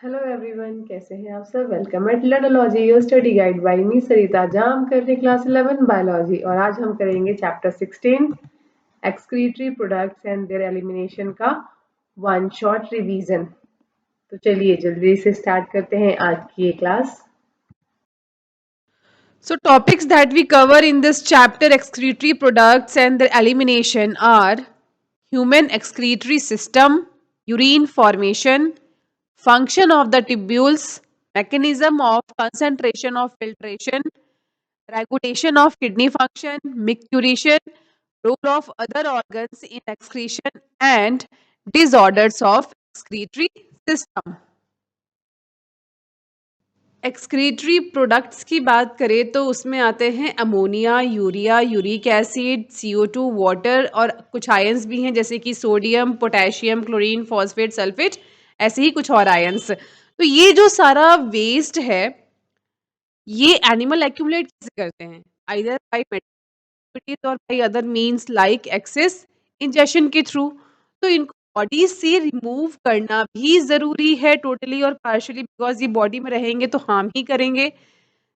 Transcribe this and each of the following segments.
Hello everyone, कैसे हैं आप सब। Welcome at Learnology your study guide by me Sarita. जहां हम कर रहे हैं क्लास 11 बायोलॉजी और आज हम करेंगे chapter 16 excretory products and there elimination का वन शॉट रिवीजन। तो चलिए जल्दी से स्टार्ट करते हैं आज की ये class. So topics that we cover in this chapter excretory products and their elimination are human excretory system, urine formation, function of the tubules, mechanism of concentration of filtration, regulation of kidney function, micturition, role of other organs in excretion and disorders of excretory system. Excretory products की बात करें तो उसमें आते हैं ammonia, urea, uric acid, CO2, water और कुछ ions भी हैं जैसे कि sodium, potassium, chlorine, phosphate, sulphate, ऐसे ही कुछ और आयंस। तो ये जो सारा वेस्ट है ये एनिमल एक्यूमुलेट कैसे करते हैं? आइदर बाय मेटाबॉलिज्म और by other means like excess ingestion के थ्रू। तो इनको बॉडी से रिमूव करना भी ज़रूरी है टोटली और पार्शियली, बिकॉज़ ये बॉडी में रहेंगे तो हार्म ही करेंगे।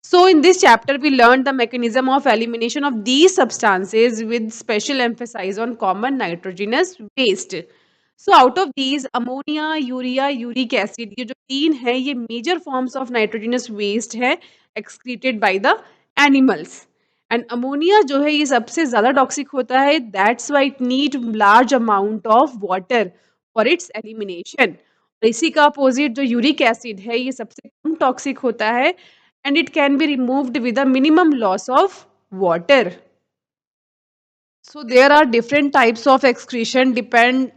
So in this chapter, we learned the mechanism of elimination of these substances with special emphasis on common nitrogenous waste. So out of these, ammonia, urea, uric acid, ये जो तीन है ये major forms of nitrogenous waste है excreted by the animals. And ammonia जो है ये सबसे ज़्यादा toxic होता है, that's why it need large amount of water for its elimination. और इसी का अपोजिट जो यूरिक एसिड है ये सबसे कम टॉक्सिक होता है and it can be removed with a minimum loss of water. So there are different types of excretion depend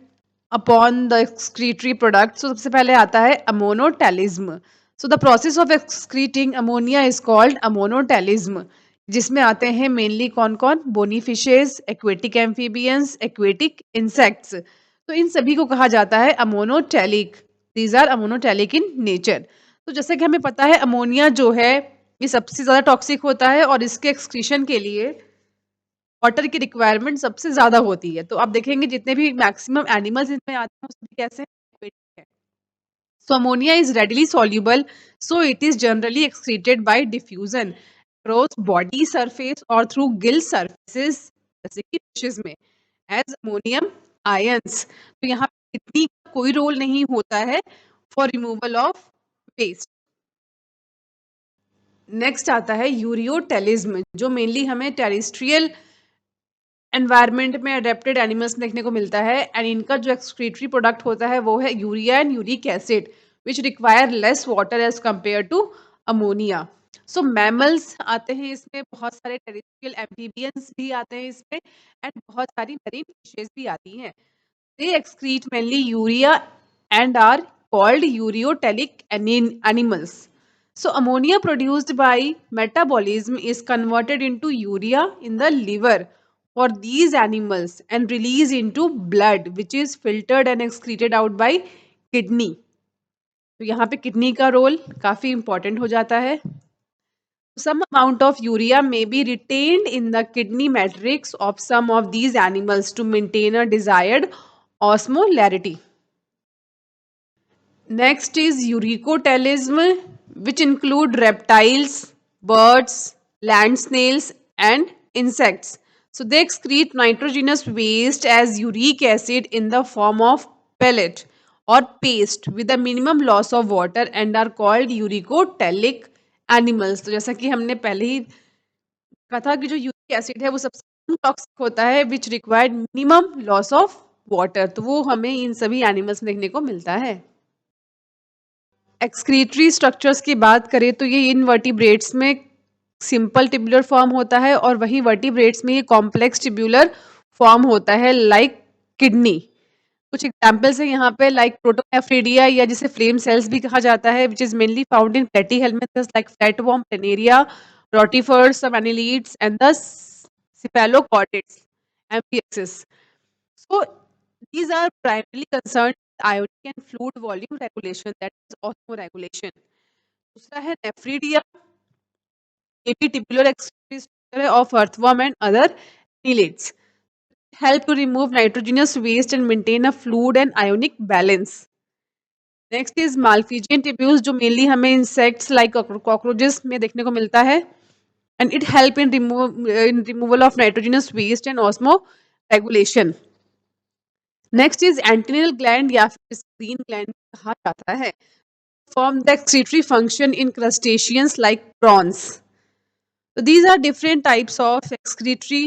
upon the excretory product. So सबसे पहले आता है ammonotelism. So the process of excreting ammonia is called ammonotelism, जिसमें आते हैं mainly कौन कौन? Bony fishes, aquatic amphibians, aquatic insects. तो इन सभी को कहा जाता है ammonotelic. These are ammonotelic in nature. तो जैसे कि हमें पता है अमोनिया जो है ये सबसे ज़्यादा टॉक्सिक होता है और इसके एक्सक्रीशन के लिए वाटर की रिक्वायरमेंट सबसे ज़्यादा होती है। तो आप देखेंगे जितने भी मैक्सिमम एनिमल्स इसमें आते हैं उसमें कैसे हैं? So ammonia is readily soluble, so it is generally excreted by diffusion across body surface or through gill surfaces जैसे कि फिशेस में as ammonium ions। तो यहाँ पे किडनी का कोई रोल नहीं होता है for removal of waste. Next आता है यूरियोटेलिज्म जो मेनली हमें टेरेस्ट्रियल एनवायरनमेंट में अडेप्टेड एनिमल्स में देखने को मिलता है एंड इनका जो एक्सक्रीटरी प्रोडक्ट होता है वो है urea and uric acid which require less water as compared to ammonia. So mammals आते हैं इसमें, बहुत सारे टेरेस्ट्रियल एम्फीबियंस भी आते हैं इसमें एंड बहुत सारी मरीन फिशेस भी आती हैं। दे excrete mainly urea and are called ureotelic animals. So ammonia produced by metabolism is converted into urea in the liver for these animals and released into blood which is filtered and excreted out by kidney. तो यहाँ पे kidney का role काफ़ी important हो जाता है। Some amount of urea may be retained in the kidney matrix of some of these animals to maintain a desired osmolarity. Next is eurycotelism, which include reptiles, birds, land snails, and insects. So they excrete nitrogenous waste as uric acid in the form of pellet or paste with a minimum loss of water and are called uricotelic animals. तो जैसा कि हमने पहले ही कहा था कि जो uric acid है वो सबसे कम टॉक्सिक होता है which required minimum loss of water. तो वो हमें इन सभी एनिमल्स में देखने को मिलता है। एक्सक्रीटरी स्ट्रक्चर्स की बात करें तो ये इनवर्टिब्रेट्स में सिंपल टिब्यूलर फॉर्म होता है और वहीं वर्टिब्रेट्स में ये कॉम्प्लेक्स टिब्यूलर फॉर्म होता है लाइक किडनी। कुछ एग्जांपल्स हैं यहाँ पे लाइक प्रोटोनेफ्रिडिया या जिसे फ्लेम सेल्स भी कहा जाता है which is mainly found in platy helminthes like flatworm, planaria, rotifers, some annelids and the cephalochordates, amphiexis. So these are primarily concerned with ionic and fluid volume regulation, that is osmoregulation. दूसरा है nephridia, ये भी tubular excretory structure है of earthworm and other annelids. Help to remove nitrogenous waste and maintain a fluid and ionic balance. Next is Malpighian tubules, जो mainly हमें insects like cockroaches में देखने को मिलता है, and it help in removal of nitrogenous waste and osmoregulation. Next is antennal gland या फिर screen gland कहा जाता है, form the excretory function in crustaceans like prawns. So these are different types of excretory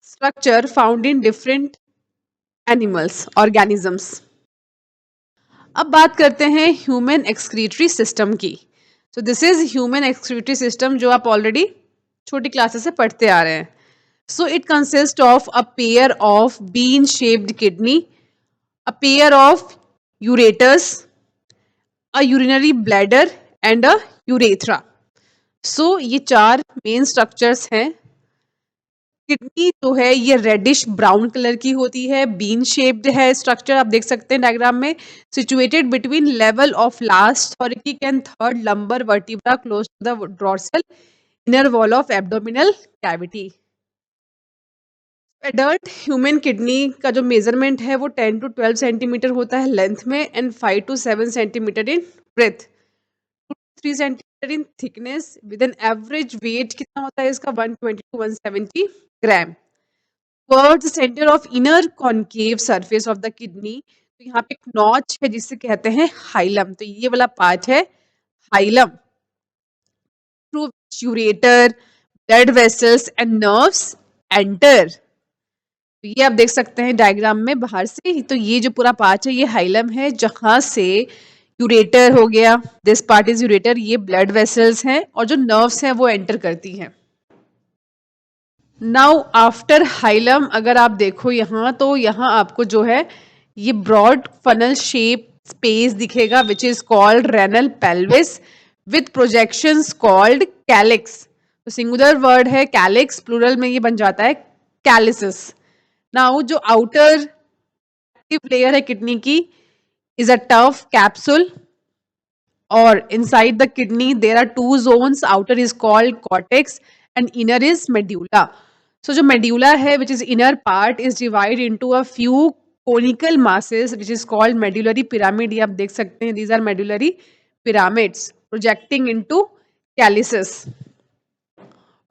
structure found in different animals, organisms. अब बात करते हैं human excretory system की। So this is human excretory system, जो आप ऑलरेडी छोटी classes से पढ़ते आ रहे हैं। So it consist of a pair of bean shaped kidney, a pair of ureters, a urinary bladder and a urethra. So ये चार मेन स्ट्रक्चर्स हैं। किडनी जो है ये रेडिश ब्राउन कलर की होती है, बीन शेप्ड है स्ट्रक्चर, आप देख सकते हैं डायग्राम में, situated between level of last thoracic and third lumbar vertebra close to the dorsal inner wall of abdominal cavity. Adult human kidney का जो मेजरमेंट है वो 10 to 12 सेंटीमीटर होता है लेंथ में, and 5 to 7 centimetre in breadth, 3 centimetre in thickness, with an average weight कितना होता है इसका 120 to 170 gram. Towards the centre of inner concave surface of the kidney, तो यहाँ पे एक नॉच है जिसे कहते हैं हाइलम, तो ये वाला पार्ट है hilum, through ureter, blood vessels and nerves enter. तो ये आप देख सकते हैं डायग्राम में बाहर से, तो ये जो पूरा पार्ट है ये हाइलम है, जहां से यूरेटर हो गया, दिस पार्ट इज यूरेटर, ये ब्लड वेसल्स हैं, और जो नर्व्स हैं वो एंटर करती हैं। नाउ आफ्टर हाइलम अगर आप देखो यहाँ, तो यहाँ आपको जो है ये ब्रॉड फनल शेप स्पेस दिखेगा, विच is called renal pelvis with projections called calyx. तो सिंगुलर वर्ड है कैलिक्स, प्लूरल में ये बन जाता है कैलिसिस। नाउ जो आउटर एक्टिव लेयर है किडनी की is a tough capsule, or inside the kidney there are two zones, outer is called cortex and inner is medulla. So जो medulla है, which is inner part, is divided into a few conical masses which is called medullary pyramid, ये आप देख सकते हैं, these are medullary pyramids projecting into calyces।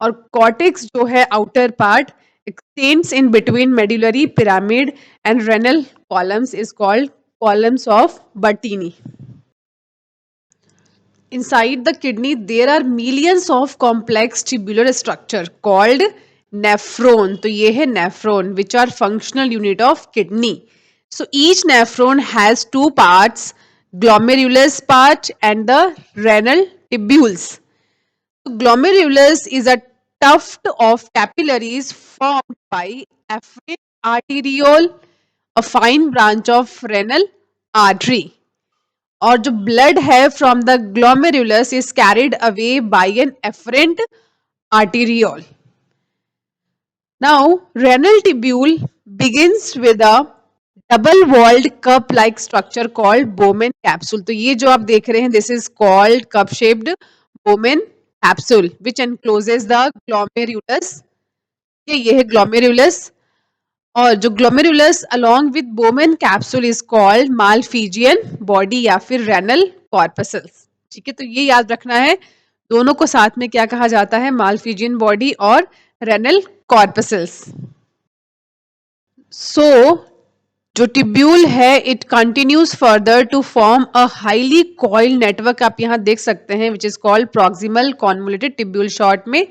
और cortex जो है outer part extends in between medullary pyramid and renal columns is called columns of Bertini। Inside the kidney, there are millions of complex tubular structure called nephron. तो ये है nephron, which are functional unit of kidney. So each nephron has two parts, glomerulus part and the renal tubules. So glomerulus is a tuft of capillaries formed by afferent arteriole, a fine branch of renal artery. और जो blood है from the glomerulus is carried away by an efferent arteriole. Now renal tubule begins with a double walled cup like structure called Bowman capsule. तो ये जो आप देख रहे हैं, this is called cup shaped Bowman capsule which encloses the glomerulus. ये है glomerulus, और जो glomerulus along with Bowman capsule is called Malpighian body या फिर रेनल कॉर्पसल्स। ठीक है, तो ये याद रखना है, दोनों को साथ में क्या कहा जाता है, मालफिजियन बॉडी और रेनल कॉर्पसल्स। सो जो टिब्यूल है it continues further to form a highly coil network, आप यहाँ देख सकते हैं, which is called proximal convoluted tubule, short में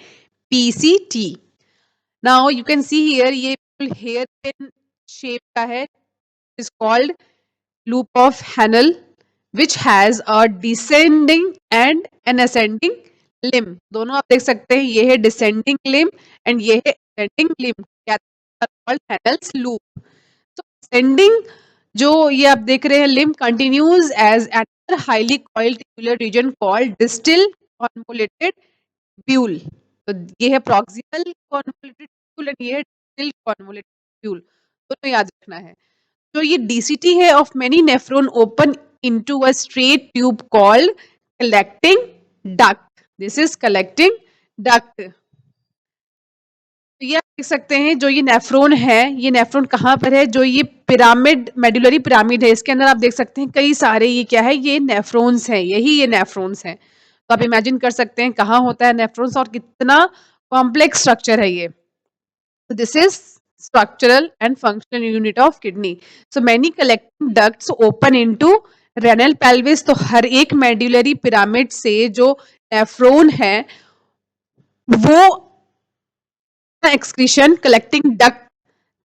PCT। Now you can see here, ये हेयर पिन शेप का है, is called loop of Henle which has a descending and an ascending limb. दोनों आप देख सकते हैं, ये है डिसेंडिंग लिम्ब एंड ये है ascending limb, called Henle's loop. तो असेंडिंग जो ये आप देख रहे हैं limb continues as an highly coiled tubular region called distal convoluted tubule. तो ये है प्रॉक्सिमल कॉन्वोल्यूटेड ट्यूल एंड ये है डिस्टल कॉन्वोल्यूटेड ट्यूल, दोनों याद रखना है। तो ये DCT है of many nephron open into a straight tube called collecting duct. This is collecting duct. तो ये आप देख सकते हैं जो ये नेफ्रॉन है, ये नेफ्रॉन कहाँ पर है, जो ये पिरामिड मेडुलरी पिरामिड है, इसके अंदर आप देख सकते हैं कई सारे ये क्या है, ये नेफ्रॉन्स हैं, यही ये नेफ्रॉन्स हैं। तो आप इमेजिन कर सकते हैं कहाँ होता है नेफ्रॉन्स और कितना कॉम्प्लेक्स स्ट्रक्चर है ये। So this is structural and functional unit of kidney. So many collecting ducts open into renal pelvis. तो हर एक मेडुलरी पिरामिड से जो नेफ्रॉन है वो एक्सक्रीशन कलेक्टिंग डक्ट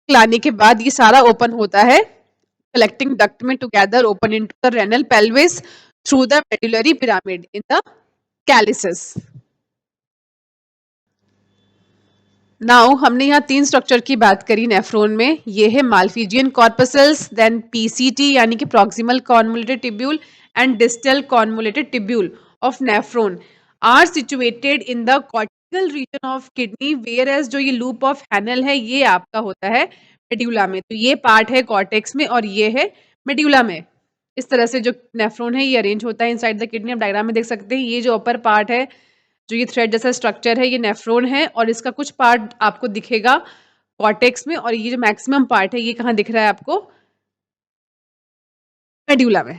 लाने के बाद ये सारा ओपन होता है कलेक्टिंग डक्ट में together open into the renal pelvis through the medullary pyramid in the calyces. Now हमने यहाँ 3 स्ट्रक्चर की बात करी नेफ्रॉन में, ये है माल्फिजियन कॉर्पसल्स, देन पीसीटी यानी कि proximal convoluted tubule and distal convoluted tubule of nephron are situated in the cortical region of kidney, whereas जो ये लूप ऑफ हैनल है ये आपका होता है मेड्यूला में। तो ये पार्ट है कॉर्टेक्स में और ये है मेड्यूला में। इस तरह से जो नेफ्रॉन है ये अरेंज होता है इनसाइड द किडनी। आप डायग्राम में देख सकते हैं ये जो अपर पार्ट है, जो ये थ्रेड जैसा स्ट्रक्चर है, ये नेफ्रॉन है और इसका कुछ पार्ट आपको दिखेगा कॉर्टेक्स में और ये जो मैक्सिमम पार्ट है ये कहाँ दिख रहा है आपको, मेड्यूला में।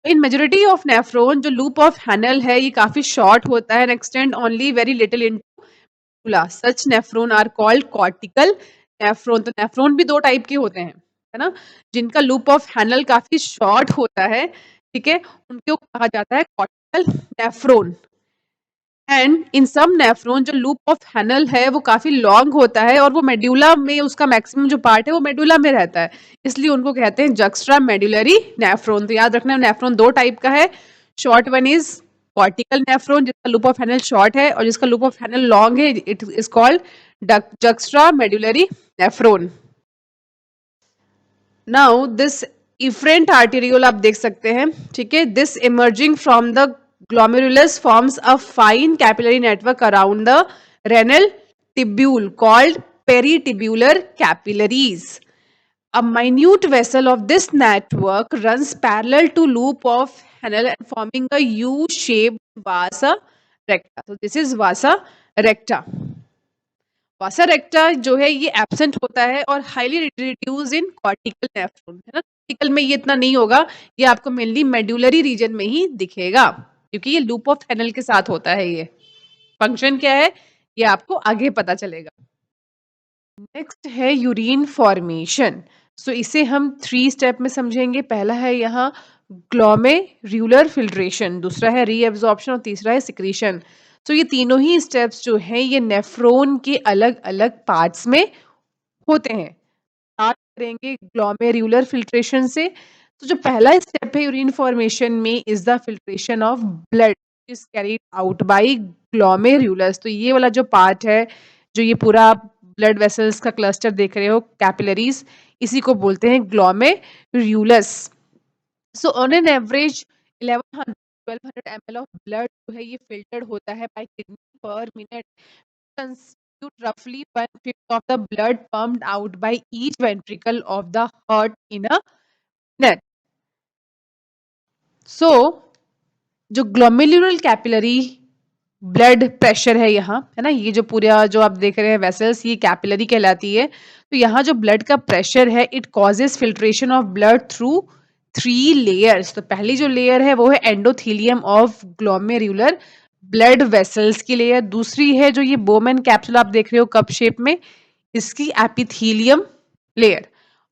इन मेजॉरिटी ऑफ नेफ्रॉन जो लूप ऑफ हैनल है ये काफी शॉर्ट होता है and extend only very little into medulla. Such nephron are called cortical nephron. तो नेफ्रॉन भी 2 टाइप के होते हैं, है ना, जिनका लूप ऑफ हैनल काफी शॉर्ट होता है, ठीक है, उनको कहा जाता है cortical nephron. And in some nephron जो लूप ऑफ हैनल है वो काफी लॉन्ग होता है और वो मेड्यूला में उसका मैक्सिमम जो पार्ट है वो मेडुला में रहता है, इसलिए उनको कहते हैं जक्स्ट्रा मेडुलरी नेफ्रॉन। तो याद रखना नेफ्रॉन 2 टाइप का है, short one is cortical nephron जिसका लूप ऑफ हैनल शॉर्ट है और जिसका लूप ऑफ हैनल लॉन्ग है, it is called juxta medullary nephron. Now this efferent arteriole आप देख सकते हैं, ठीक है, this emerging from the glomerulus forms a fine capillary network around the renal tubule called peritubular capillaries. A minute vessel of this network runs parallel to loop of Henle and forming a U-shaped vasa recta. So this is vasa recta. वासा रेक्टा जो है ये absent होता है और highly reduce in cortical nephron, है ना। Cortical में ये इतना नहीं होगा, ये आपको मेनली मेडुलरी रीजन में ही दिखेगा क्योंकि ये लूप ऑफ हैनल के साथ होता है। ये फंक्शन क्या है ये आपको आगे पता चलेगा। नेक्स्ट है यूरिन फॉर्मेशन। सो इसे हम 3 स्टेप में समझेंगे। पहला है यहाँ ग्लोमेरुलर फिल्ट्रेशन, दूसरा है रीएब्जॉर्प्शन और तीसरा है सिक्रीशन। तो ये तीनों ही स्टेप्स जो हैं ये नेफ्रॉन के अलग अलग पार्ट्स में होते हैं। बात करेंगे ग्लोमेरुलर फिल्ट्रेशन से। तो जो पहला स्टेप है यूरिन फॉर्मेशन में is the filtration of blood is carried out by glomerulus. तो ये वाला जो पार्ट है, जो ये पूरा ब्लड वेसल्स का क्लस्टर देख रहे हो कैपिलरीज, इसी को बोलते हैं glomerulus. So on an average 1100-1200 ml of blood जो है ये फिल्टर्ड होता है bye kidney per minute, constitute roughly 1/5 of the blood pumped out by each ventricle of the heart in a minute. So जो ग्लोमेरुलर कैपिलरी ब्लड प्रेशर है यहाँ, है ना, ये जो पूरा जो आप देख रहे हैं वेसल्स ये कैपिलरी कहलाती है। तो यहाँ जो ब्लड का प्रेशर है it causes filtration of blood through 3 layers. तो पहली जो लेयर है वो है endothelium of glomerular blood vessels की लेयर, दूसरी है जो ये बोमेन कैप्सूल आप देख रहे हो कप शेप में, इसकी एपिथीलियम लेयर,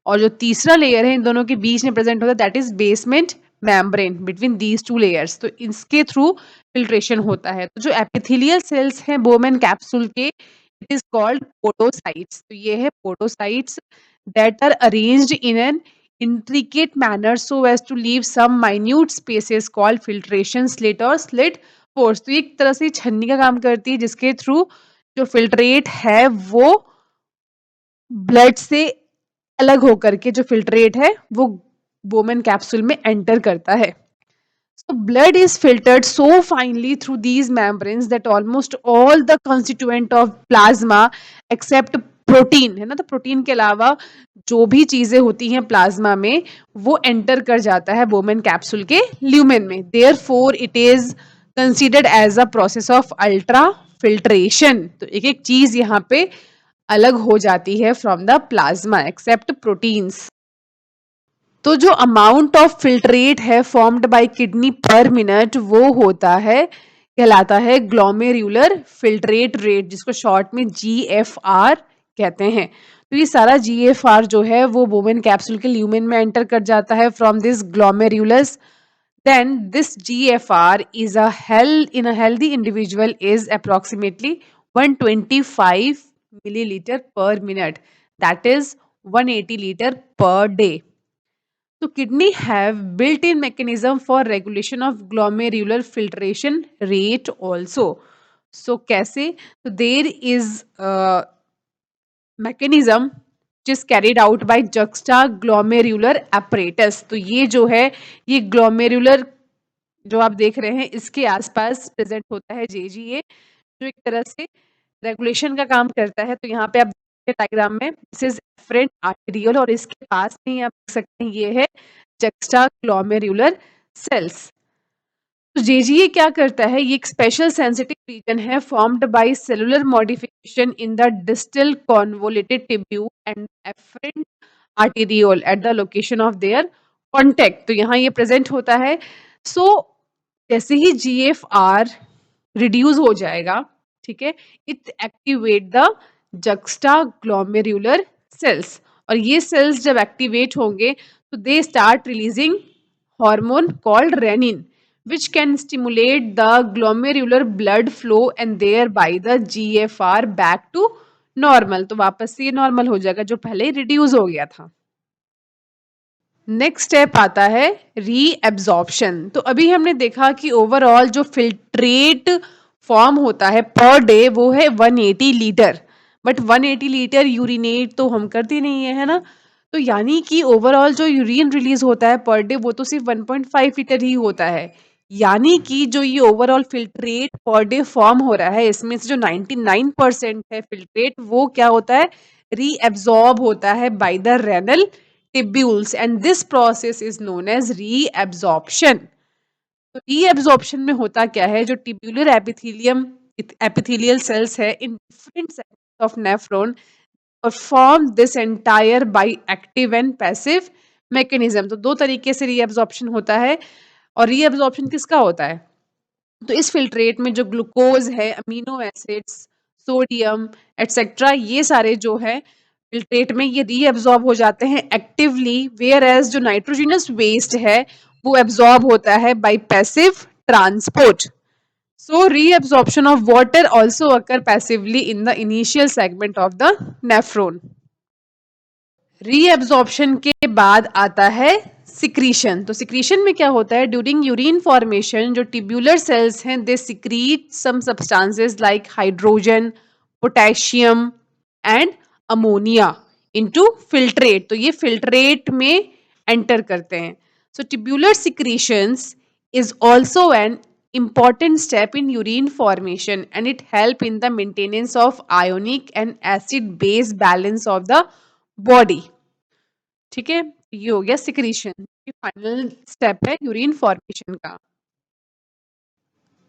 और जो तीसरा लेयर है इन दोनों के बीच में प्रेजेंट होता है that is basement membrane between these 2 layers. तो इसके थ्रू फिल्ट्रेशन होता है। तो जो एपिथेलियल सेल्स हैं बोमेन कैप्सूल के इट इज कॉल्ड पोडोसाइट्स। तो ये है podocytes that are arranged in an intricate manner so as to leave some minute spaces called filtration slit or slit pores। तो ये एक तरह से छन्नी का काम करती है जिसके थ्रू जो फिल्ट्रेट है वो ब्लड से अलग होकर के जो फिल्ट्रेट है वो बोमेन कैप्सूल में एंटर करता है। So blood is filtered so finely through these membranes that almost all the constituent of plasma except protein, है ना, तो प्रोटीन के अलावा जो भी चीजें होती हैं प्लाज्मा में वो एंटर कर जाता है बोमेन कैप्सूल के ल्यूमेन में। Therefore it is considered as a process of ultra filtration, तो एक एक चीज यहाँ पे अलग हो जाती है from the plasma except proteins. तो जो अमाउंट ऑफ फिल्ट्रेट है formed by kidney per minute वो होता है, कहलाता है ग्लोमेरुलर फिल्ट्रेट रेट, जिसको शॉर्ट में GFR कहते हैं। तो ये सारा GFR जो है वो वुमेन कैप्सूल के ल्यूमेन में एंटर कर जाता है from this glomerulus. then this GFR is in a healthy individual is approximately 125 milliliter per minute, that is 180 liter per day. So kidney have built-in mechanism for regulation of glomerular filtration rate also. So कैसे? So there is a mechanism which is carried out by juxtaglomerular apparatus. तो ये जो है ये glomerular जो आप देख रहे हैं इसके आसपास प्रेजेंट होता है JGA, जो एक तरह से रेगुलेशन का काम करता है। तो यहाँ पे आप डायग्राम में दिस इज एफरेंट आर्टेरियल और इसके पास में ही आप देख सकते हैं ये है जक्स्टाग्लोमेरुलर सेल्स। तो JGA क्या करता है, ये एक स्पेशल सेंसिटिव रीजन है formed by cellular modification in the distal convoluted tubule and afferent arteriole at the location of their contact. तो यहाँ ये प्रेजेंट होता है। सो जैसे ही GFR रिड्यूस हो जाएगा, ठीक है, it activate the juxtaglomerular cells, और ये सेल्स जब एक्टिवेट होंगे तो they start releasing hormone called renin, which can stimulate the glomerular blood flow and thereby the GFR back to normal। तो वापस से ये नॉर्मल हो जाएगा जो पहले रिड्यूस हो गया था। नेक्स्ट स्टेप आता है रीएब्जॉर्प्शन। तो अभी हमने देखा कि ओवरऑल जो फिल्ट्रेट फॉर्म होता है पर डे वो है 180 लीटर, बट 180 लीटर यूरिनेट तो हम करते नहीं है ना। तो यानी कि ओवरऑल जो यूरिन रिलीज होता है पर डे वो तो सिर्फ 1.5 लीटर ही होता है। यानी कि जो ये overall filtrate per day form हो रहा है इसमें से जो 99% है फिल्ट्रेट वो क्या होता है, रीएब्जॉर्ब होता है by the renal tubules and this process is known as reabsorption। तो reabsorption में होता क्या है, जो tubular epithelial cells है in different segments of nephron perform this entire by active and passive mechanism। तो दो तरीके से reabsorption होता है, और reabsorption किसका होता है, तो इस फिल्ट्रेट में जो ग्लूकोज है, अमीनो एसिड्स, सोडियम एटसेट्रा, ये सारे जो है फिल्ट्रेट में ये रीअब्सॉर्ब हो जाते हैं एक्टिवली, वेयर एज जो नाइट्रोजनस वेस्ट है वो एब्सॉर्ब होता है bye passive transport. So reabsorption of water also occur passively in the initial segment of the nephron. Reabsorption के बाद आता है सिक्रीशन। तो सिक्रीशन में क्या होता है, ड्यूरिंग यूरिन फॉर्मेशन जो ट्यूब्यूलर सेल्स हैं they secrete some substances like hydrogen, potassium and ammonia into filtrate. तो ये फिल्ट्रेट में एंटर करते हैं। So tubular secretions is also an important step in urine formation and it help in the maintenance of ionic and acid base balance of the body. ठीक है, ये हो गया सिक्रीशन, ये फाइनल स्टेप है यूरिन फॉर्मेशन का।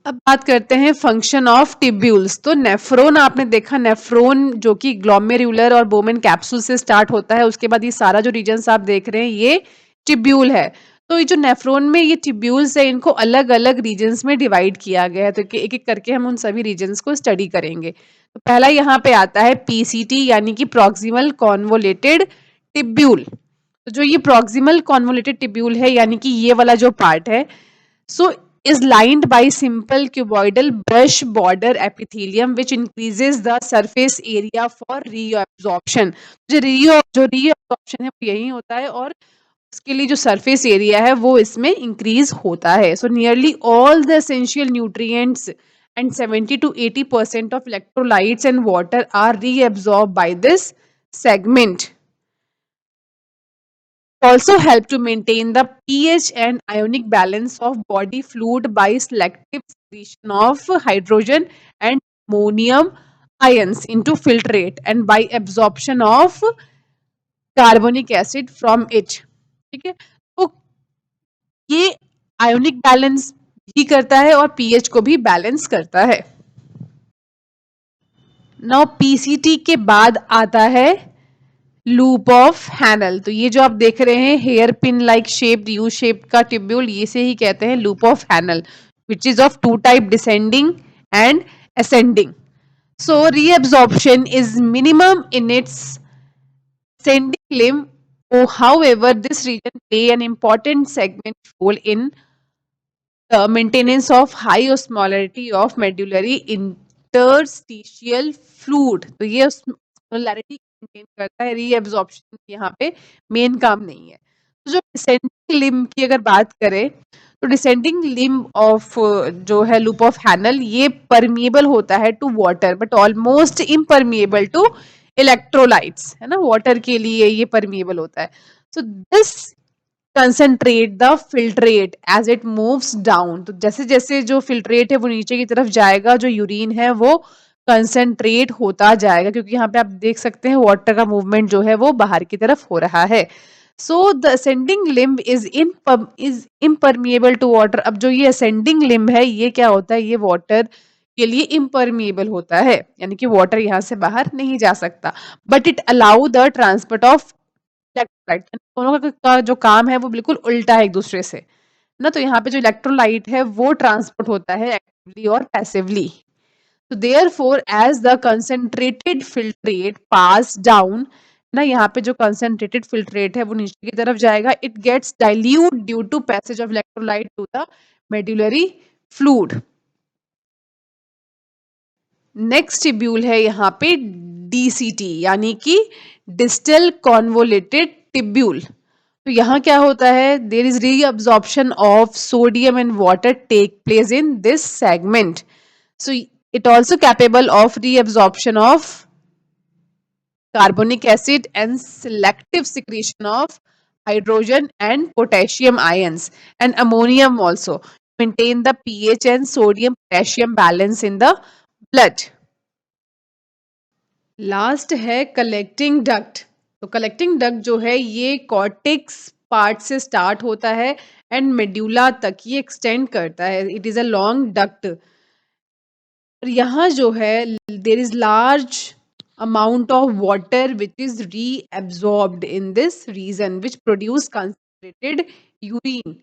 अब बात करते हैं फंक्शन ऑफ टिब्यूल्स। तो नेफ्रॉन आपने देखा, नेफ्रॉन जो कि ग्लोमेरुलर और बोमेन कैप्सूल से स्टार्ट होता है, उसके बाद ये सारा जो रीजन्स आप देख रहे हैं ये टिब्यूल है। तो ये जो नेफ्रॉन में ये टिब्यूल्स है इनको अलग अलग रीजन्स में डिवाइड किया गया है, तो एक एक करके हम उन सभी रीजन्स को स्टडी करेंगे। तो पहला यहाँ पे आता है PCT यानी कि प्रॉक्सिमल कॉन्वोलेटेड टिब्यूल। तो जो ये प्रॉक्सिमल कॉन्वोलेटेड टिब्यूल है यानी कि ये वाला जो पार्ट है, सो is lined by simple cuboidal brush border epithelium which increases the surface area for reabsorption। जो reabsorption है वो यही होता है और उसके लिए जो surface area है वो इसमें increase होता है। So nearly all the essential nutrients and 70 to 80% of electrolytes and water are reabsorbed by this segment। Also help to maintain the pH and ionic balance of body fluid by selective secretion of hydrogen and ammonium ions into filtrate and by absorption of carbonic acid from it। ठीक है, तो ये ionic balance भी करता है और pH को भी बैलेंस करता है। नाउ पीसीटी के बाद आता है लूप ऑफ हैनल। तो ये जो आप देख रहे हैं hair pin like shaped U shaped का ट्यूब्यूल, ये से ही कहते हैं loop of Henle, which is of two type, descending and ascending. So reabsorption is minimum in its ascending limb. Oh, however, this region play an important segment role in the maintenance of high osmolarity of medullary interstitial fluid. तो ये osmolarity maintain करता है, reabsorption यहाँ पे main काम नहीं है। तो जो डिसेंडिंग लिम्ब की अगर बात करें तो डिसेंडिंग लिम्ब ऑफ जो है लूप ऑफ हैनल, ये परमिएबल होता है to water but almost impermeable to electrolytes, है ना, वाटर के लिए ये परमिएबल होता है। So this concentrate the filtrate as it moves down. तो जैसे जैसे जो फिल्ट्रेट है वो नीचे की तरफ जाएगा, जो यूरिन है वो कंसंट्रेट होता जाएगा, क्योंकि यहाँ पे आप देख सकते हैं वाटर का मूवमेंट जो है वो बाहर की तरफ हो रहा है। So the ascending limb is impermeable to water. अब जो ये असेंडिंग लिम्ब है ये क्या होता है, ये वाटर के लिए इम्परमिएबल होता है, यानी कि वाटर यहाँ से बाहर नहीं जा सकता, but it allow the transport of electrolyte. दोनों का जो काम है वो बिल्कुल उल्टा है एक दूसरे से ना। तो यहाँ पे जो इलेक्ट्रोलाइट है वो ट्रांसपोर्ट होता है एक्टिवली और पैसिवली। तो therefore as the concentrated filtrate pass down ना, यहाँ पे जो कंसंट्रेटेड फिल्ट्रेट है वो नीचे की तरफ जाएगा, it gets dilute due to passage of electrolyte to the medullary fluid. Next tubule है यहाँ पे डीसीटी, यानी कि डिस्टल कॉन्वोलेटेड टिब्यूल। तो यहाँ क्या होता है, there is reabsorption of sodium and water take place in this segment. So it also capable of reabsorption of carbonic acid and selective secretion of hydrogen and potassium ions and ammonium also, maintain the pH and sodium potassium balance in the blood. Last है collecting duct. तो collecting duct जो है ये cortex part से start होता है and medulla तक ये एक्सटेंड करता है। It is a long duct. और यहाँ जो है there is large amount of water which is reabsorbed in this region which produce concentrated urine.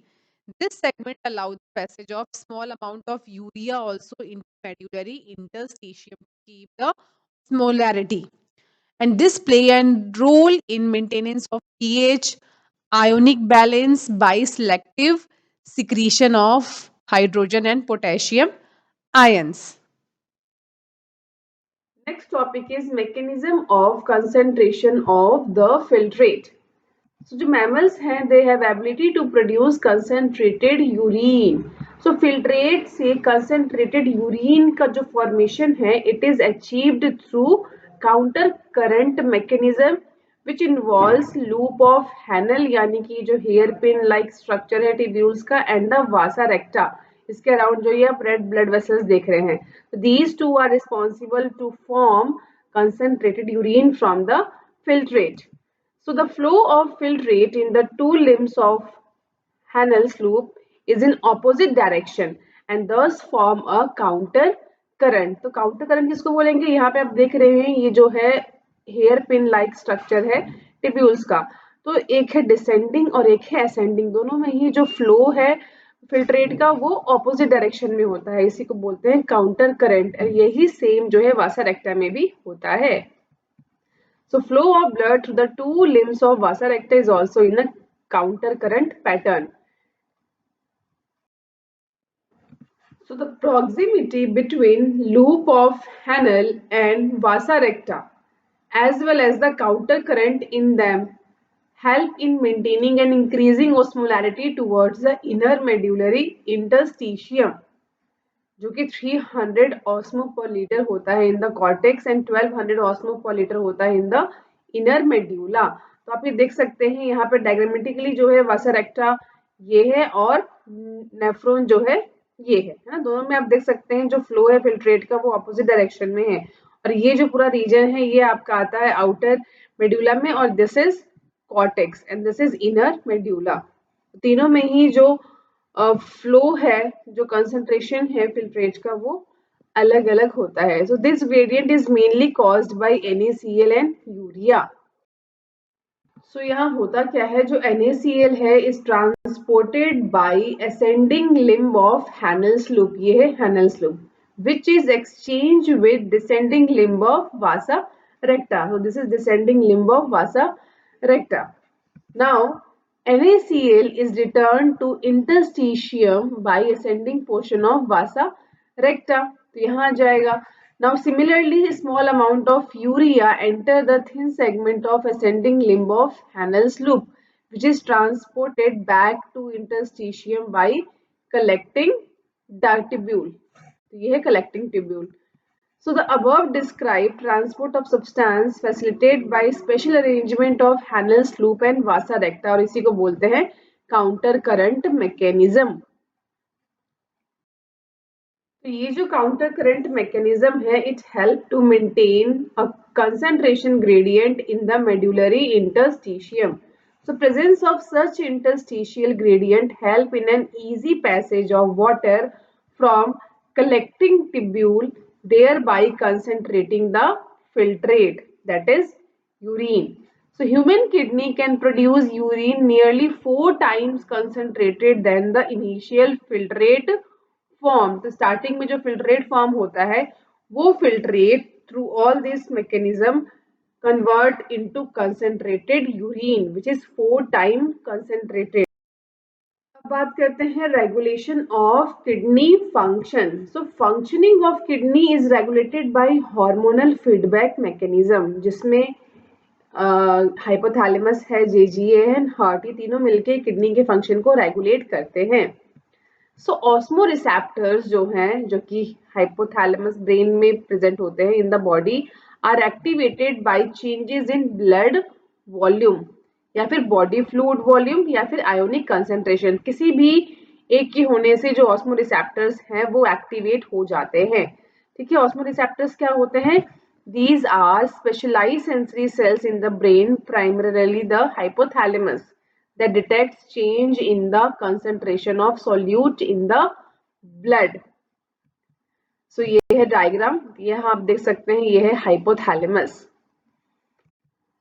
This segment allows the passage of small amount of urea also into medullary interstitium to keep the osmolarity, and this play a role in maintenance of pH, ionic balance by selective secretion of hydrogen and potassium ions. Next topic is mechanism of concentration of the filtrate. So जो mammals हैं they have ability to produce concentrated urine. So filtrate से concentrated urine का जो formation है it is achieved through counter current mechanism which involves loop of Hanel यानी कि जो hairpin like structure है tubules का and the vasa recta, इसके अराउंड जो ये आप रेड ब्लड वेसल्स देख रहे हैं। These two are responsible to form concentrated urine from the filtrate. So the flow of filtrate in the two limbs of Hanel's loop is in opposite direction and thus form a counter current. तो counter current किसको बोलेंगे, यहाँ पे आप देख रहे हैं ये जो है हेयर पिन लाइक स्ट्रक्चर है टिब्यूल्स का। तो एक है डिसेंडिंग और एक है असेंडिंग, दोनों में ही जो फ्लो है फिल्ट्रेट का वो ऑपोजिट डायरेक्शन में होता है, इसी को बोलते हैं काउंटर करंट। यही सेम जो है वासा रेक्टा में भी होता है। So flow of blood through the two limbs of vasa recta is also in a counter current pattern. So the proximity between loop of Hanel and vasa recta as well as the counter current in them help in maintaining and increasing osmolarity towards the inner medullary interstitium, जो कि 300 osmo पर litre होता है in the cortex and 1200 osmo पर litre होता है in the inner medulla. तो आप ये देख सकते हैं यहाँ पे डायग्रामेटिकली जो है वासा रेक्टा ये है और नेफ्रॉन जो है ये है ना, दोनों में आप देख सकते हैं जो फ्लो है फिल्ट्रेट का वो अपोजिट डायरेक्शन में है। और ये जो पूरा रीजन है ये आपका आता है आउटर मेड्यूला में और this is cortex and this is inner medulla. तीनों में ही जो फ्लो है, जो कंसंट्रेशन है फिल्ट्रेट का वो अलग अलग होता है. So this gradient is mainly caused by NaCl and urea. So यहाँ होता क्या है, जो NaCl है is transported by ascending limb of Hanel's loop, ये है Hanel's loop, which is exchanged with descending limb of vasa recta. So this is descending limb of vasa recta. Now NaCl is returned to interstitium by ascending portion of vasa recta. तो यहाँ आ जाएगा. Now similarly, a small amount of urea enter the thin segment of ascending limb of Hanel's loop, which is transported back to interstitium by collecting tubule. तो ये है collecting tubule. So the above described transport of substance facilitated by special arrangement of Hanel's loop and vasa recta, और इसी को बोलते हैं counter current mechanism. तो ये जो काउंटर करंट मैकेनिज्म है, it help to maintain a concentration gradient in the medullary interstitium. So presence of such interstitial gradient help in an easy passage of water from collecting tubule, thereby concentrating the filtrate, that is urine. So human kidney can produce urine nearly 4 times concentrated than the initial filtrate form. तो starting में जो filtrate form होता है, वो filtrate through all this mechanism convert into concentrated urine which is 4 time concentrated. अब बात करते हैं regulation of kidney function. So functioning of kidney is regulated by hormonal feedback mechanism, जिसमें हाइपोथैलेमस है, जेजीए है, हार्ट, ये तीनों मिलके किडनी के फंक्शन को रेगुलेट करते हैं. सो ऑस्मोरिसेप्टर्स जो हैं, जो कि हाइपोथैलेमस ब्रेन में प्रेजेंट होते हैं in the body, are activated by changes in blood volume या फिर बॉडी फ्लूइड वॉल्यूम या फिर आयोनिक कंसंट्रेशन. किसी भी एक के होने से जो ऑस्मोरिसेप्टर्स हैं वो एक्टिवेट हो जाते हैं. ठीक है, ऑस्मोरिसेप्टर्स क्या होते हैं? These are specialized sensory cells in the brain, primarily the hypothalamus, that detects change in the concentration of solute in the blood. So ये है डायग्राम, यहाँ आप देख सकते हैं, ये है हाइपोथैलेमस.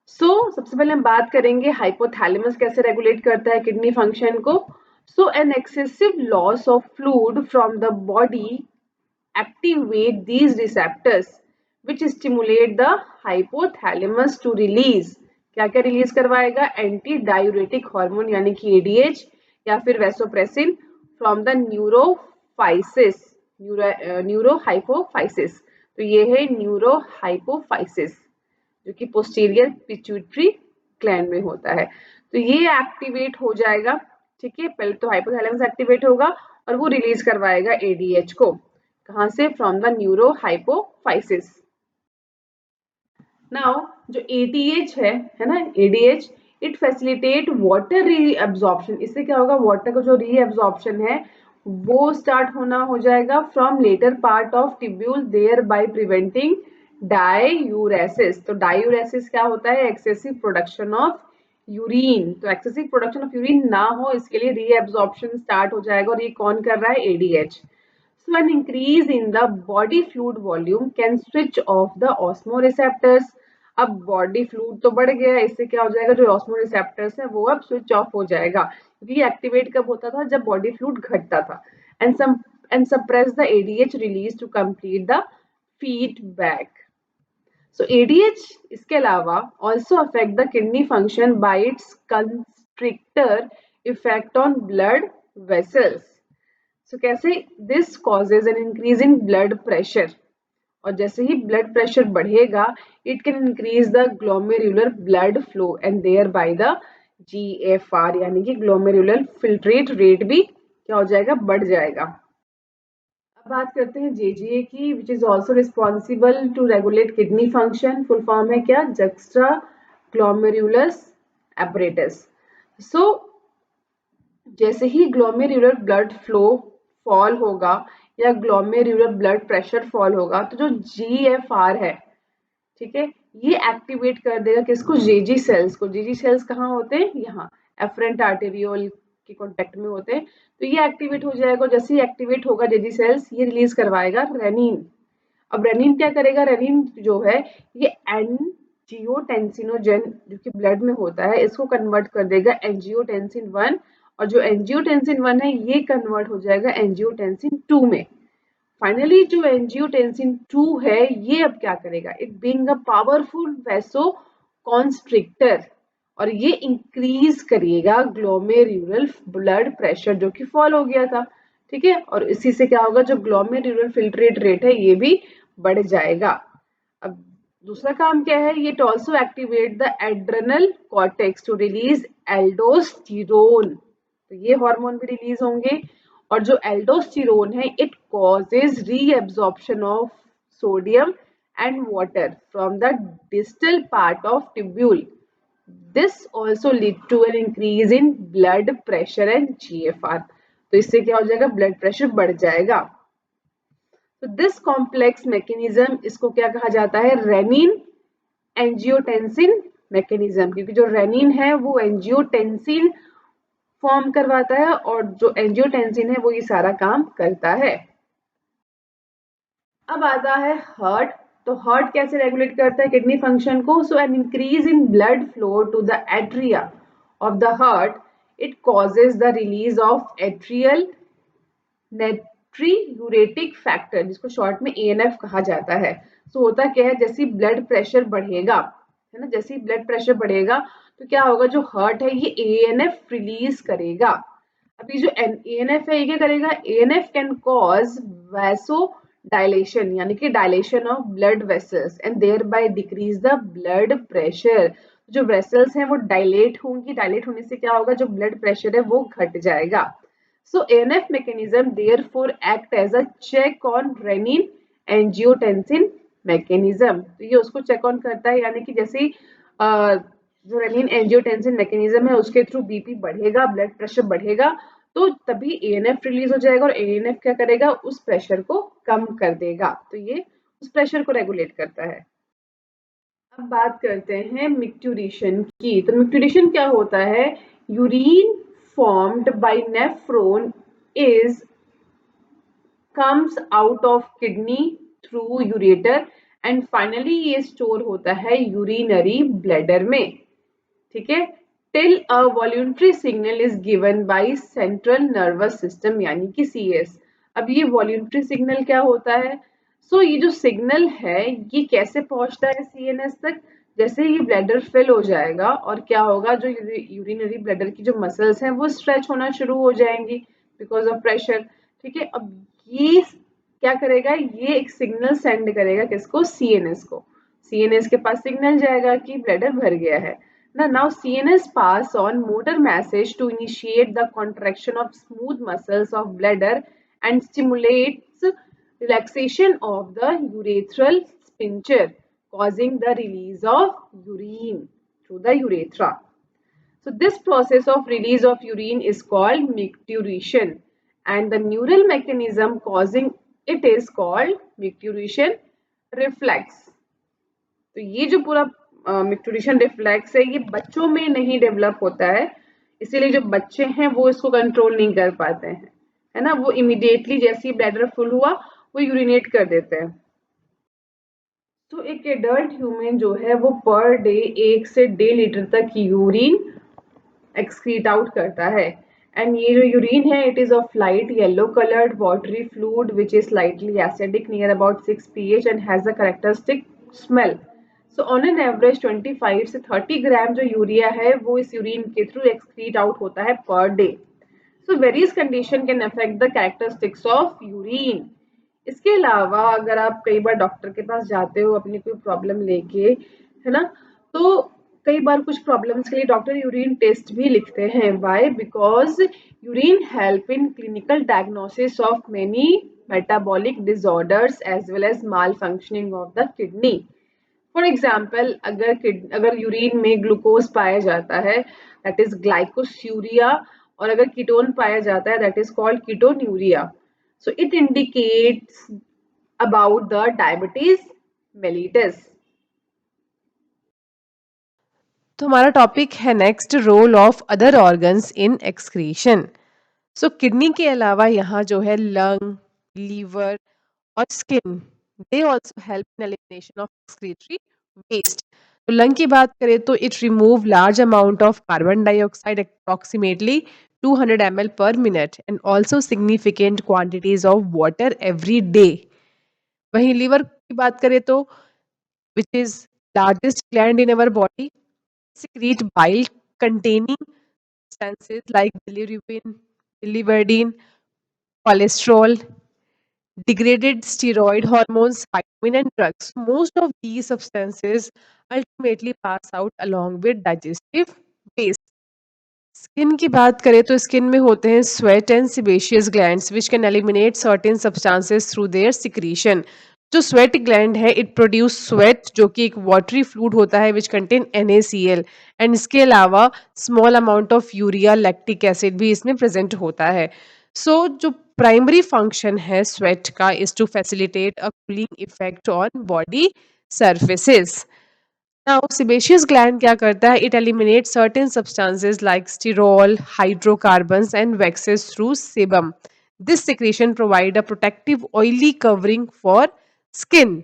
सबसे पहले हम बात करेंगे हाइपोथैलेमस कैसे रेगुलेट करता है किडनी फंक्शन को. An excessive loss of fluid from the body activate these receptors which stimulate the hypothalamus to release. क्या क्या रिलीज करवाएगा? एंटी डायूरेटिक हार्मोन यानी कि ADH या फिर वेसोप्रेसिन फ्रॉम द न्यूरोफाइसिस, न्यूरोहाइपोफाइसिस. तो ये है न्यूरोहाइपोफाइसिस जो कि पोस्टीरियर पिट्यूटरी ग्लैंड में होता है. तो ये एक्टिवेट हो जाएगा. ठीक है, पहले तो हाइपोथैलेमस एक्टिवेट होगा और वो रिलीज करवाएगा ADH को. कहाँ से? From the neurohypophysis. नाउ जो ADH है ना, ADH it facilitate water reabsorption. इससे क्या होगा? वाटर का जो रीअब्जॉर्प्शन है वो स्टार्ट होना हो जाएगा from later part of tubule, thereby preventing diuresis. तो डायूरेसिस क्या होता है? Excessive production of urine. तो एक्सेसिव प्रोडक्शन ऑफ यूरिन ना हो इसके लिए रीअब्जॉर्प्शन स्टार्ट हो जाएगा, और ये कौन कर रहा है? ADH. So an increase in the body fluid volume can switch off the osmoreceptors. अब बॉडी फ्लूइड तो बढ़ गया है, इससे क्या हो जाएगा? जो ऑस्मोरिसेप्टर्स है वो अब स्विच ऑफ हो जाएगा, क्योंकि ये एक्टिवेट कब होता था? जब बॉडी फ्लूइड घटता था. And suppress the ADH release to complete the feedback. So ADH इसके अलावा also affect the kidney function by its constrictor effect on blood vessels. So कैसे? This causes an increase in blood pressure. और जैसे ही blood pressure बढ़ेगा, it can increase the glomerular blood flow and thereby the GFR यानी कि glomerular filtrate rate भी क्या हो जाएगा? बढ़ जाएगा. अब बात करते हैं JGA की, which is also responsible to regulate kidney function. Full form है क्या? Juxta glomerulus apparatus. सो जैसे ही ग्लोमेरुलर ब्लड फ्लो फॉल होगा या ग्लोमेरुलर ब्लड प्रेशर फॉल होगा, तो जो GFR है, ठीक है, ये एक्टिवेट कर देगा किसको? JG सेल्स को. JG सेल्स कहाँ होते हैं? यहाँ एफरेंट आर्टेरियोल के कॉन्टेक्ट में होते हैं. तो ये एक्टिवेट हो जाएगा. जैसे ही एक्टिवेट होगा JG सेल्स, ये रिलीज करवाएगा रेनिन. अब रेनिन क्या करेगा, रेनिन जो है ये एंजियोटेंसिनोजन जो कि ब्लड में होता है इसको कन्वर्ट कर देगा एंजियोटेंसिन 1, और जो एंजियोटेंसिन 1 है ये कन्वर्ट हो जाएगा एंजियोटेंसिन 2 में। फाइनली जो एंजियोटेंसिन 2 है ये अब क्या करेगा, it being a powerful vaso constrictor, और ये इंक्रीज करेगा ग्लोमेरुलर ब्लड प्रेशर जो कि फॉल हो गया था, ठीक है। और इसी से क्या होगा, जो ग्लोमेरुलर फिल्ट्रेट रेट है ये भी बढ़ जाएगा। अब दूसरा काम क्या है, ये also activate the adrenal cortex to release aldosterone, तो ये हार्मोन भी रिलीज होंगे। और जो एल्डोस्टेरोन है it causes reabsorption of sodium and water from the distal part of tubule. This also lead to an increase in blood pressure and GFR, तो इससे क्या हो जाएगा, ब्लड प्रेशर बढ़ जाएगा। तो दिस कॉम्प्लेक्स मैकेनिज्म इसको क्या कहा जाता है, रेनिन एंजियोटेंसिन मैकेनिज्म, क्योंकि जो रेनिन है वो एंजियोटेंसिन फॉर्म करवाता है और जो एंजियोटेंसिन है वो ये सारा काम करता है। अब आता है हार्ट, तो हार्ट कैसे रेगुलेट करता है किडनी फंक्शन को, so an increase in blood flow to the atria of the heart, it causes the release of atrial natriuretic factor जिसको शॉर्ट में एएनएफ कहा जाता है। तो होता क्या है, जैसे ब्लड प्रेशर बढ़ेगा, है ना, जैसे ब्लड प्रेशर बढ़ेगा तो क्या होगा, जो हार्ट है ये एएनएफ रिलीज करेगा। अभी जो एएनएफ है ये क्या करेगा, ANF can cause vasodilation यानी कि dilation of blood vessels and thereby decrease the blood pressure. जो वेसल्स हैं वो डायलेट होंगी, डायलेट होने से क्या होगा, जो ब्लड प्रेशर है वो घट जाएगा। So ANF mechanism therefore act as a check on renin angiotensin mechanism, तो ये उसको चेक ऑन करता है, यानी कि जैसे ही जो रेनिन एंजियोटेंसिन मैकेनिज्म है उसके थ्रू बीपी बढ़ेगा, ब्लड प्रेशर बढ़ेगा, तो तभी एएनएफ रिलीज हो जाएगा और एएनएफ क्या करेगा, उस प्रेशर को कम कर देगा, तो ये उस प्रेशर को रेगुलेट करता है। अब बात करते हैं मिक्टूरेशन की, तो मिक्टूरेशन क्या होता है, urine formed by nephron is comes out of kidney through ureter and finally ये स्टोर होता है यूरिनरी ब्लैडर में, ठीक है, till a voluntary signal is given by central nervous system यानी कि सीएस। अब ये वॉल्यूंटरी सिग्नल क्या होता है, सो ये जो सिग्नल है ये कैसे पहुंचता है सीएनएस तक, जैसे ये ब्लैडर फिल हो जाएगा और क्या होगा, जो यूरिनरी ब्लैडर की जो मसल्स हैं वो स्ट्रेच होना शुरू हो जाएंगी बिकॉज ऑफ प्रेशर, ठीक है। अब ये क्या करेगा, ये एक सिग्नल सेंड करेगा किसको, सीएनएस को, सीएनएस के पास सिग्नल जाएगा कि ब्लैडर भर गया है ना। Now CNS pass on motor message to initiate the contraction of smooth muscles of bladder and stimulates relaxation of the urethral sphincter, causing the release of urine through the urethra. So this process of release of urine is called micturition, and the neural mechanism causing it is called micturition reflex. तो ये जो पूरा micturition reflex है ये बच्चों में नहीं develop होता है, इसीलिए जो बच्चे हैं वो इसको कंट्रोल नहीं कर पाते हैं, है ना, वो इमीडिएटली जैसे ही ब्लैडर फुल हुआ वो यूरिनेट कर देते हैं। तो एक एडल्ट ह्यूमन जो है वो पर डे 1 से 1.5 लीटर तक यूरिन एक्सक्रीट आउट करता है, एंड ये जो यूरिन है it is of light yellow coloured watery fluid which is slightly acidic near about 6 pH and has a characteristic smell. So on an average 25 से 30 ग्राम जो urea है वो इस यूरिन के थ्रू एक्सक्रीट आउट होता है per day. So various condition can affect the characteristics of urine. इसके अलावा अगर आप कई बार डॉक्टर के पास जाते हो अपनी कोई प्रॉब्लम लेके, है ना, तो कई बार कुछ प्रॉब्लम्स के लिए डॉक्टर यूरिन टेस्ट भी लिखते हैं, why, because urine help in clinical diagnosis of many metabolic disorders as well as malfunctioning of the kidney. For example अगर यूरिन में ग्लूकोज पाया जाता है दैट इज ग्लाइकोस्यूरिया, और अगर कीटोन पाया जाता है that is called ketonuria, so it indicates about the diabetes mellitus. तो हमारा टॉपिक है next, role of other organs in excretion. So kidney के अलावा यहाँ जो है लंग, लीवर और skin, they also help in elimination of excretory waste. तो लंग की बात करें तो it remove large amount of carbon dioxide approximately 200 ml per minute and also significant quantities of water every day। वहीं liver की बात करें तो which is largest gland in our body secrete bile containing substances like bilirubin, biliverdin, cholesterol, degraded steroid hormones, vitamin and drugs. Most of these substances ultimately pass out along with digestive waste। Skin की बात करें तो skin में होते हैं sweat and sebaceous glands which can eliminate certain substances through their secretion. जो sweat gland है it produce sweat जो कि एक वाटरी फ्लूइड होता है विच कंटेन NaCl एंड इसके अलावा small amount of urea lactic acid भी इसमें प्रेजेंट होता है। जो प्राइमरी फंक्शन है स्वेट का is to facilitate a cooling effect on body surfaces. Now sebaceous gland क्या करता है? It eliminates certain substances like sterol, hydrocarbons and waxes through sebum. This secretion provide a protective oily covering for skin.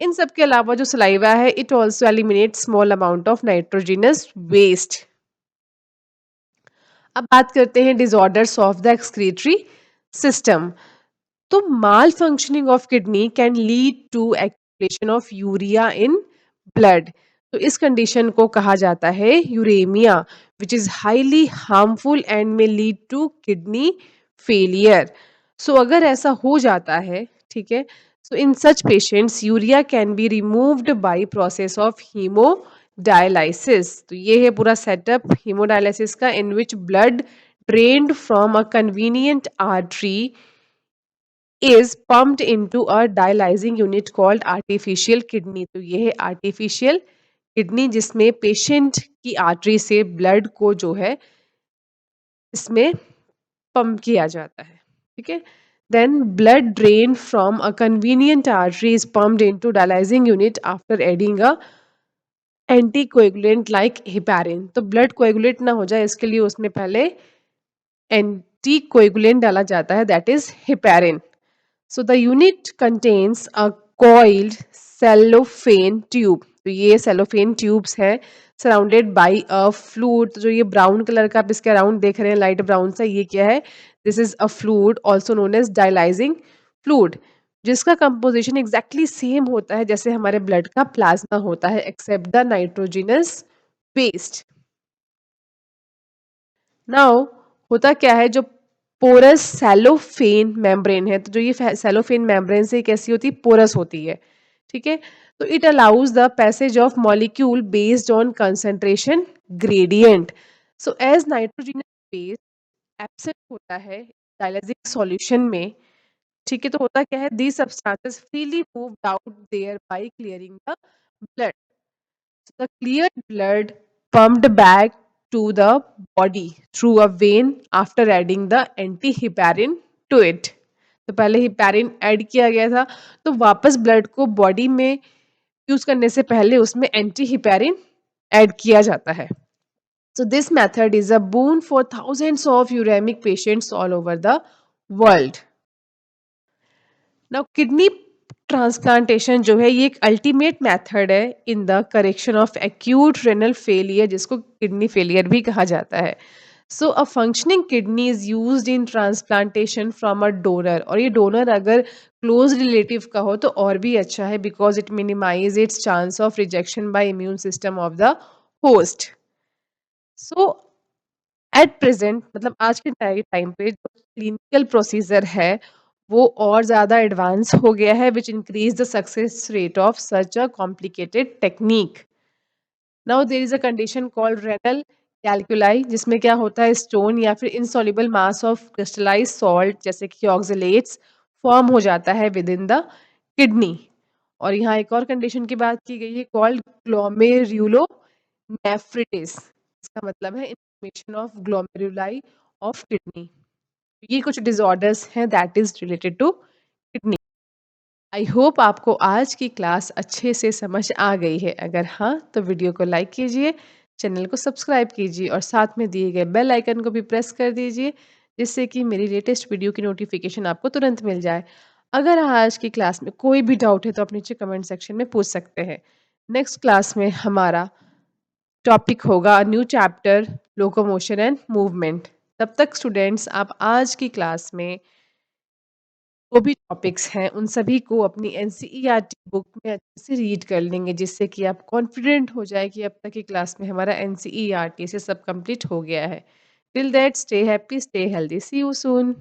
इन सब के अलावा जो saliva है it also eliminates small amount of nitrogenous waste. अब बात करते हैं disorders of the excretory system। तो malfunctioning of kidney can lead to accumulation of urea in blood. तो इस कंडीशन को कहा जाता है uremia which is highly harmful and may lead to kidney failure. अगर ऐसा हो जाता है, ठीक है, so in such patients urea can be removed by process of hemodialysis. तो ये है पूरा सेटअप हीमोडायलाइसिस का in which blood drained from a convenient artery is pumped into a dialyzing unit called artificial kidney। तो ये है artificial kidney जिसमें patient की आर्टरी से ब्लड को जो है इसमें पंप किया जाता है, ठीक है। Then blood drain from a convenient artery is pumped into dialyzing unit after adding a anticoagulant like heparin। तो ब्लड कोएगुलेट ना हो जाए इसके लिए उसमें पहले एंटीकोएगुलेंट डाला जाता है that is heparin. So the unit contains a coiled cellophane tube। तो ये cellophane tubes है surrounded by a fluid। तो जो ये ब्राउन कलर का आप इसके अराउंड देख रहे हैं लाइट ब्राउन सा, ये क्या है? This is a fluid also known as dialysing fluid जिसका कंपोजिशन एग्जैक्टली सेम होता है जैसे हमारे ब्लड का प्लाज्मा होता है except the nitrogenous waste. Now होता क्या है, जो पोरस सेलोफेन मेम्ब्रेन है, तो जो ये सेलोफेन मेम्ब्रेन से कैसी होती है? पोरस होती है, ठीक है। तो it allows the passage of molecule based on concentration gradient. So as nitrogenous base absent होता है डायलिसिस सॉल्यूशन में, ठीक है, तो होता क्या है? These substances freely moved out there by clearing the blood. The cleared blood pumped back to the body through a vein after adding the antiheparin to it। तो पहले हिपैरिन ऐड किया गया था, तो वापस ब्लड को बॉडी में use करने से पहले उसमें एंटीहिपैरिन ऐड किया जाता है। So this method is a boon for thousands of uremic patients all over the world। Now kidney transplantation जो है ये एक अल्टीमेट मेथड है in the correction of acute renal failure जिसको किडनी फेलियर भी कहा जाता है। A functioning kidney is used in transplantation from a donor, और ये डोनर अगर क्लोज रिलेटिव का हो तो और भी अच्छा है because it minimise it's chance of rejection by immune system of the host. So at present मतलब आज के टाइम पे जो क्लिनिकल प्रोसीजर है वो और ज़्यादा एडवांस हो गया है which increase the success rate of such a complicated technique. Now there is a condition called renal calculi जिसमें क्या होता है स्टोन या फिर insoluble mass of crystallise salt जैसे कि ऑक्सलेट्स फॉर्म हो जाता है विद इन द किडनी। और यहाँ एक और कंडीशन की बात की गई है कॉल्ड ग्लोमेरुलो नेफ्रिटिस। इसका मतलब है inflammation of glomeruli of kidney. ये कुछ डिसऑर्डर्स हैं that is related to kidney. I hope आपको आज की क्लास अच्छे से समझ आ गई है। अगर हाँ तो वीडियो को लाइक कीजिए, चैनल को सब्सक्राइब कीजिए और साथ में दिए गए बेल आइकन को भी प्रेस कर दीजिए जिससे कि मेरी लेटेस्ट वीडियो की नोटिफिकेशन आपको तुरंत मिल जाए। अगर आज की क्लास में कोई भी डाउट है तो आप नीचे कमेंट सेक्शन में पूछ सकते हैं। नेक्स्ट क्लास में हमारा टॉपिक होगा new chapter locomotion and movement. तब तक स्टूडेंट्स आप आज की क्लास में जो भी टॉपिक्स हैं उन सभी को अपनी एनसीईआरटी बुक में अच्छे से रीड कर लेंगे, जिससे कि आप कॉन्फिडेंट हो जाए कि अब तक की क्लास में हमारा एनसीईआरटी से सब कंप्लीट हो गया है। Till that stay happy, stay healthy, see you soon.